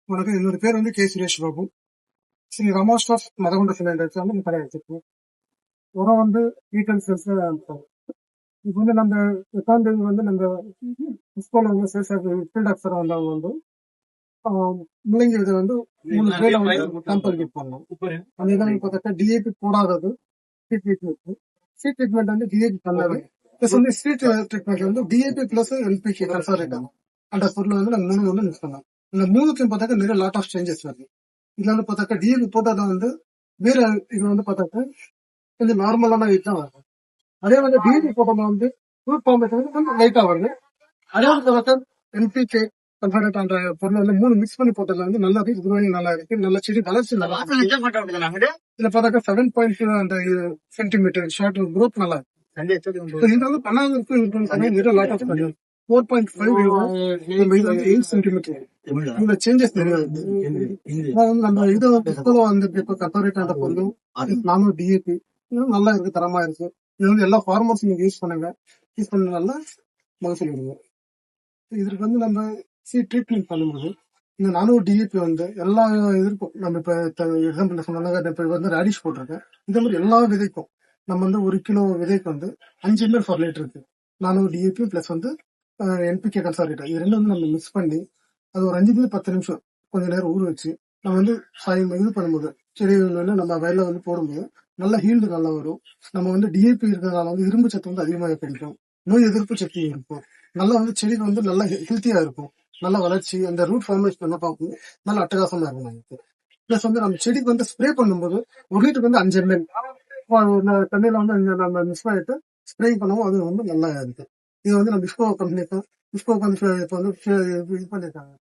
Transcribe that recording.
வணக்கம். என்னோட பேர் வந்து கே. சுரேஷ் பாபு. ஸ்ரீ ரமா ஸ்டாஃப் மதகுண்ட சிலிண்டர்ஸ் வந்து கடை வச்சிருக்கோம். உரம் வந்து ரீட்டைல் சேல்ஸ் இப்போ வந்து நம்ம எட்டாம் தேதி வந்து நம்ம ஸ்கூல்ல வந்து சேல்ஸ் ஃபீல்ட் ஆஃபீஸர் வந்தவங்க வந்து முள்ளங்கி விதை வந்து 3 ட்ரேல வந்து சாம்பிள் கிட் பண்ணோம். அந்த இதை பார்த்தா டிஏபி போடாதது சீட் ட்ரீட்மெண்ட். சீட் ட்ரீட்மெண்ட் வந்து டிஏபி பண்ணாது. ப்ளஸ் வந்து சீட் ட்ரீட்மெண்ட் வந்து டிஏபி பிளஸ் எல்பிகே கன்சாரேட் அந்த பொருள் வந்து நம்ம 3 வந்து மிக்ஸ் பண்ணோம். இந்த 3க்கும் பார்த்தாக்க நிறைய லாட் ஆஃப் சேஞ்சஸ் வருது. இதுல வந்து பார்த்தாக்கா டிஏபி போட்டதை வந்து வேற இது வந்து பார்த்தாக்கா கொஞ்சம் நார்மலான வெயிட் தான் வருது. அதே வந்து டிஏபி போட்டோம்னா வந்து ஃப்ரூட் ஃபார்மேஷன் வந்து கொஞ்சம் லைட்டா வருது. அதே வந்து பார்த்தாக்கா என்பிகே கன்சர்வேட் அந்த பொருள் வந்து 3 மிக்ஸ் பண்ணி போட்டதுல வந்து நல்லா குரோயிங் நல்லா இருக்கு, நல்ல செடி வளர்ச்சி நல்லா இருக்கு. இதுல பார்த்தாக்கா 7.2 அந்த சென்டிமீட்டர் ஷார்ட் growth நல்லா இருக்கு. இது வந்து பண்ணாத நிறைய லாட் ஆஃப் 4.5 நம்ம இது வந்து 8 சென்டிமீட்டர் இந்த சேஞ்சஸ் தெரியாது. நம்ம இது வந்து வந்து இப்ப கம்பேரிட் அந்த பொருளும் நானும் டிஏபி நல்லா இருக்கு, தரமா இருக்கு. இது வந்து எல்லா ஃபார்மர்ஸ் நீங்க யூஸ் பண்ணுங்க, யூஸ் பண்ணனால மகசூல் வருங்க. இதுக்கு வந்து நம்ம ட்ரீட்மெண்ட் பண்ணும்போது இந்த நானூறு டிஏபி வந்து எல்லா இதற்கும் நம்ம இப்ப எக்ஸாம்பிள் சொன்னாங்க, இப்ப வந்து ரேடிஷ் போட்டிருக்கேன். இந்த மாதிரி எல்லா விதைக்கும் நம்ம வந்து 1 கிலோ விதைக்கு வந்து 5 ml per லிட்டர் இருக்கு. 400 டிஏபி பிளஸ் வந்து என்பிகே கன்சாரேட் இது ரெண்டும் வந்து நம்ம மிக்ஸ் பண்ணி அது ஒரு 5 to 10 நிமிஷம் கொஞ்ச நேரம் ஊற வச்சு நம்ம வந்து இது பண்ணும்போது செடிகள் வந்து நம்ம வயல்ல வந்து போடும்போது நல்ல ஹீல்டு நல்லா வரும். நம்ம வந்து டிஏபி இருக்கிறதுனால வந்து இரும்பு சத்து வந்து அதிகமாக கிடைக்கும், நோய் எதிர்ப்பு சக்தி இருக்கும், நல்லா வந்து செடிகள் வந்து நல்லா ஹெல்த்தியா இருக்கும், நல்ல வளர்ச்சி, அந்த ரூட் ஃபார்மேஷன் என்ன பார்க்கும் நல்ல அட்டகாசமா இருக்கும் நமக்கு. பிளஸ் வந்து நம்ம செடிக்கு வந்து ஸ்ப்ரே பண்ணும்போது 1 லிட்டருக்கு வந்து 5 ml தண்ணியில வந்து நம்ம மிக்ஸ் பண்ணிட்டு ஸ்ப்ரே பண்ணுவோம். அது வந்து நல்லா இருக்கு. இது வந்து நம்ம விஸ்கோ கம்பெனி இப்போ வந்து இது பண்ணிருக்காங்க.